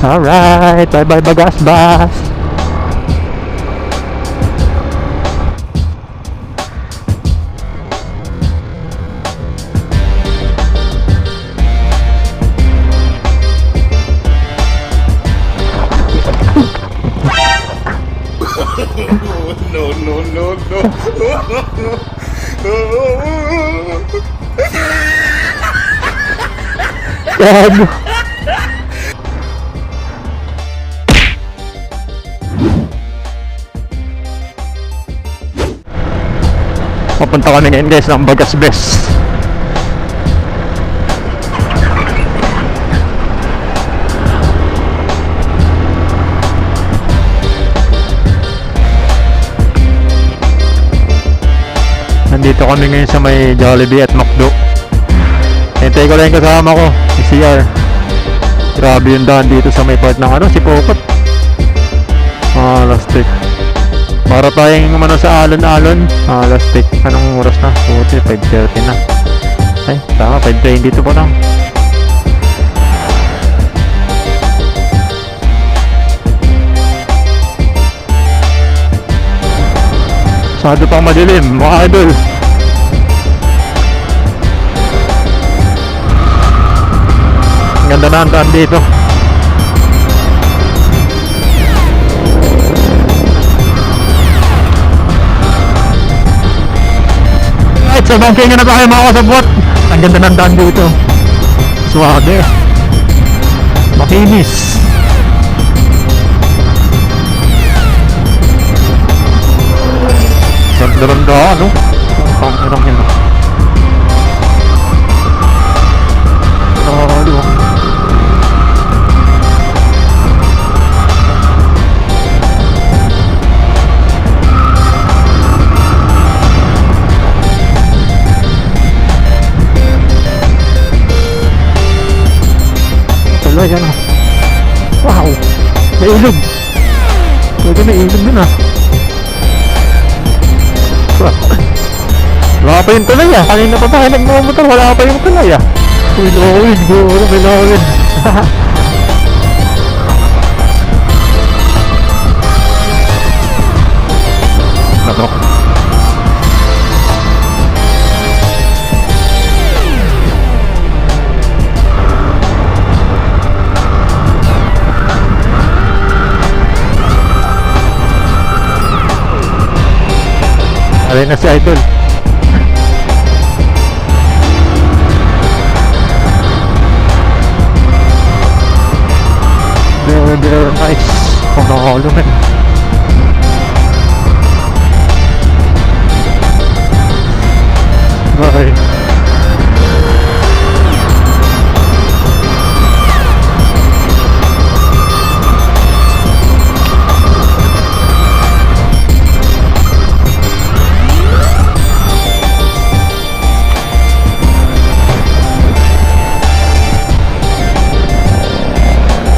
Alright, bye bye Bagas Bus. No, no, no, no. Gago. Papunta kami ngayon guys ng Bagas Bus. Nandito kami ngayon sa may Jollibee at McDo. Hintay ko lang yung kasama ko, si CR. Grabe yung daan dito sa may part ng ano, si Popot. Lastik. Para tayong umano sa alon-alon. Lastik. Anong oras na? Puti, 5:30 na. Ay, tama, 5:20 dito pa lang. Masyado pang madilim, mga idol. Ang ganda na ang daan dito. Right, sa bangking na tayo mga kasabot. Ang ganda ng daan dito. Suwabe. Makinis. Ganda-ganda, ano? Ang irang yun. Ano? Wala yan, ah. Wow! May ilog! Pwede may ilog dun, ah. Wala pa yung tulay, ah. Kanina pa tayo nagmamotor, wala pa yung tulay, ah. Uy, lawin, guro, may lawin. Ano? Alay na si Idol. Very nice. Kung nakakalo man. Bye.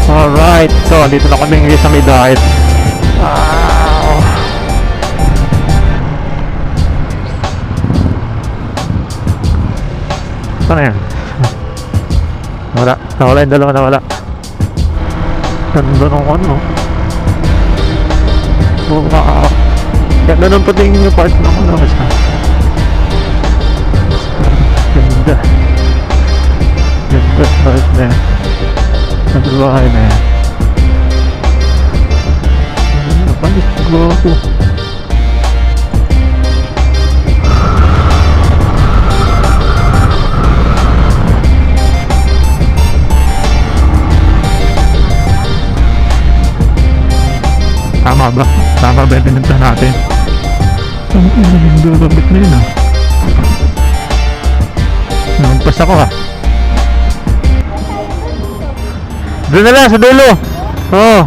Alright, so dito na kami ngayon sa may diet. Wow. Saan na yan? Nawala yung dalawa, nawala. Ganda nung ano. Wow. Ganda nung patingin yung part ng ano. Ganda. Ganda part na yan. Ang bahay na yan. Napanis ko ako. Tama ba? Tama ba yung pinunta natin? Ang gagabit na yun, ah. Nagpas ako, ah. Doon na lang sa dulo. Oo.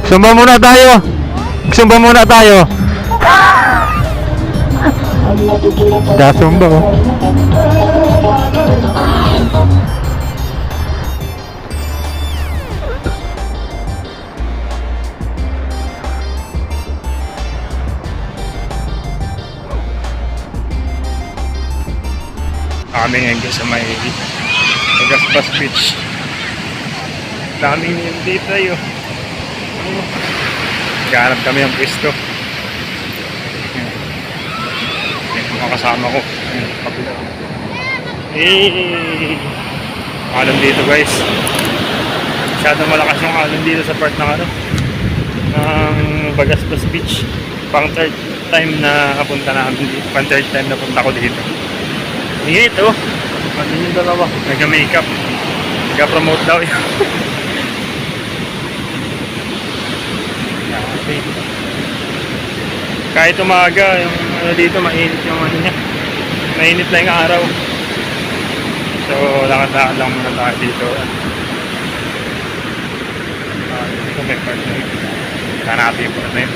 Sumba muna tayo. Sumba muna tayo. Dasumba, oh. Kami ngayon sa may Gaspas Beach. Daming dito tayo. Naghanap kami ng pwesto. Yung mga kasama ko. Alon dito guys. Masyadong malakas yung alon dito sa part ng ng Bagaspas Beach. Pang third time na punta namin dito. Pang third time na punta ko dito. Init oh. Ano yung dalawa? Nag-makeup. Nag-promote daw yun. Kahit umaga, yung dito mainit yung niya. Mainit lang yung araw. So, lakad-lakad lang muna tayo dito. Dito may part na yun. Hanapin yung part na yun.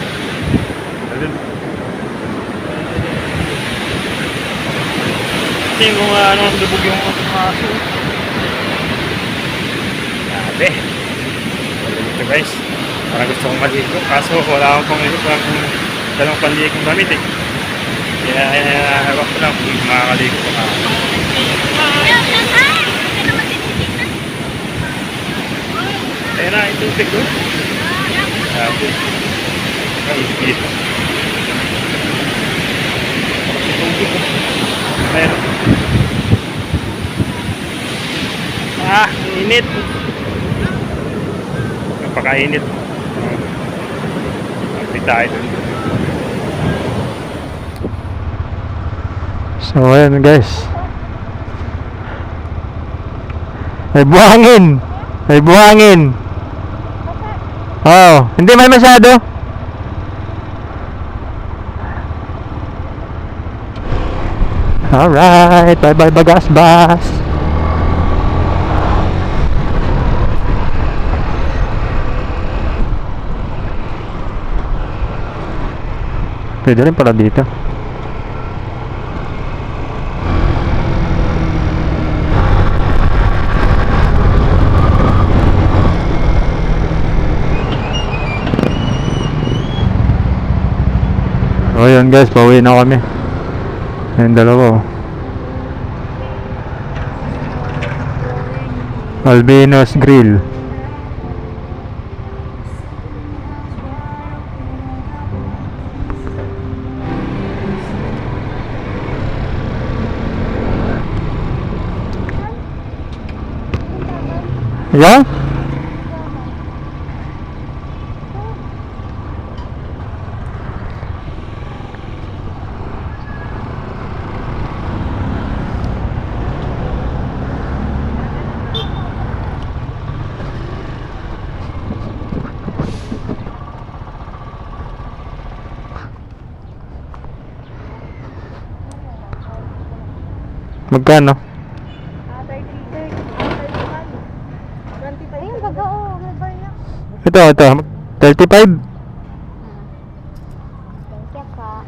Kasi kung anong lubog yung aso. Grabe. Ito guys. Parang gusto kong maligo. Kaso wala akong pang-ligo. Dalawang panligong gamit eh. Kaya ewan ko lang kung makakaligo ko. Ayun na, ito yung ko. Grabe. Ay, dito. Ayun. Init. Napakainit. Magpit tayo dun. So ayan guys. May buhangin. May buhangin. Oh, hindi man masyado. Alright, bye bye Bagasbas. Pwede rin pala dito. So yun guys, pauwi na kami. Ayun dalawa oh. Albino's Grill. Yeah? Magkano? 25. Ayun, baga, oh, river na. Ito, 35. Thank you, ka.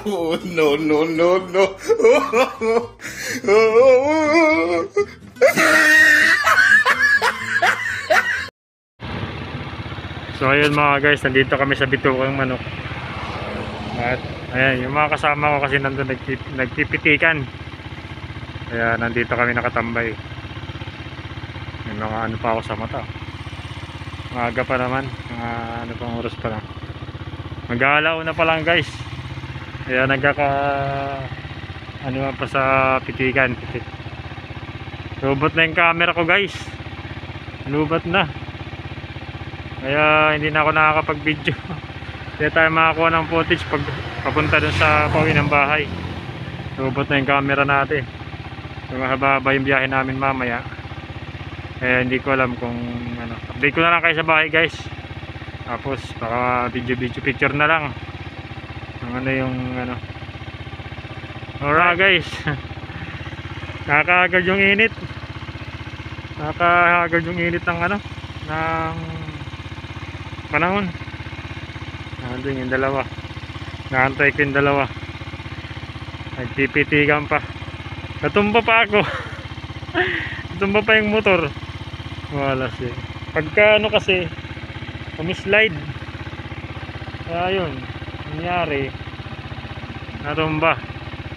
Oh, no, no, no, no. So ayun mga guys, nandito kami sa Bitukang Manok. At ayan, yung mga kasama ko kasi nandun nagpipitikan. Kaya nandito kami nakatambay. May mga ano pa ako sa mata. Maaga pa naman, mga ano pang oras pa lang. Mag-aalaw na pa lang guys. Kaya ano pa sa pitikan. Lubot na yung camera ko guys. Lubot na. Kaya hindi na ako nakakapag-video. Kaya tayo makakuha ng footage pag papunta dun sa pauwi ng bahay. Lubot na yung camera natin. So mahaba yung biyahe namin mamaya. Kaya hindi ko alam kung ano. Update ko na lang kayo sa bahay guys. Tapos baka video picture na lang. Ang ano yung ano. Alright guys. Nakakaagad yung init. Nakakaagad yung init ng ano. Ng panahon. Nandun yung dalawa. Naantay ko yung dalawa. Nagpipitigan pa. Natumba pa ako. Natumba pa yung motor. Wala siya. Pagka ano kasi slide. Kaya yun. Nangyari. Natumba.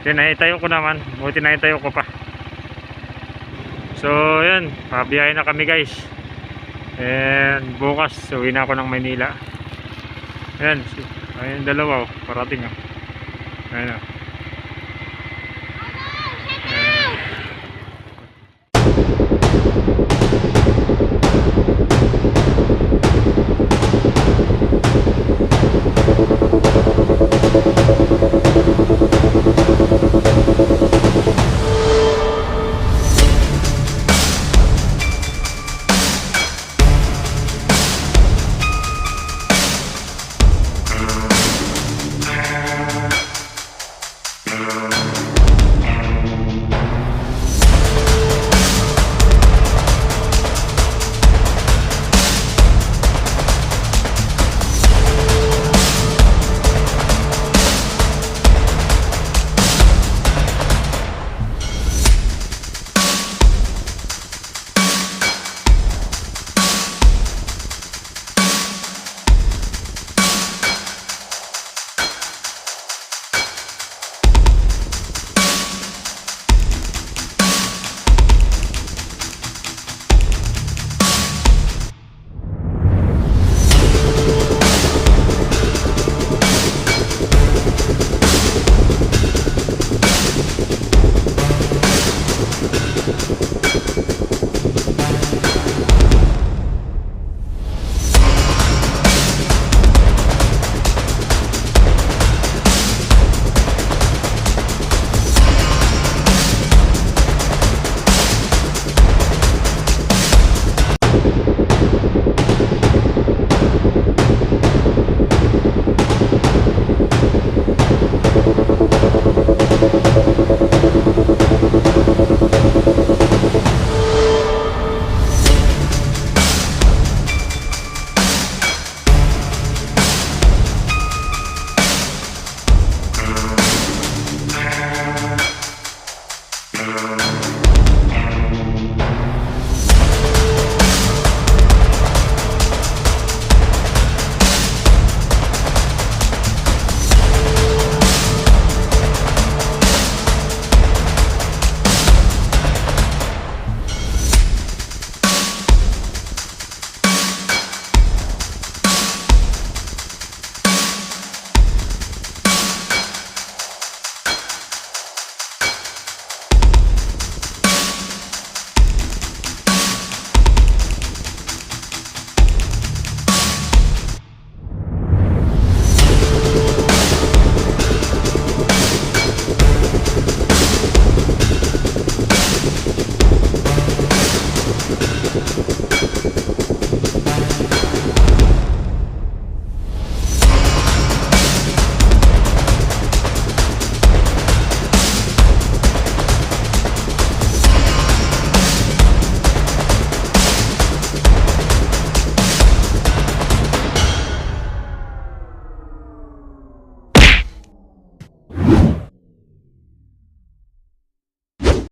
Naitayo ko naman. Buti naitayo ko pa. So yun. Pabiyahe na kami guys. And bukas uwi na ako ng Maynila. Ayan. Ayun dalawa. Parating. Ayan.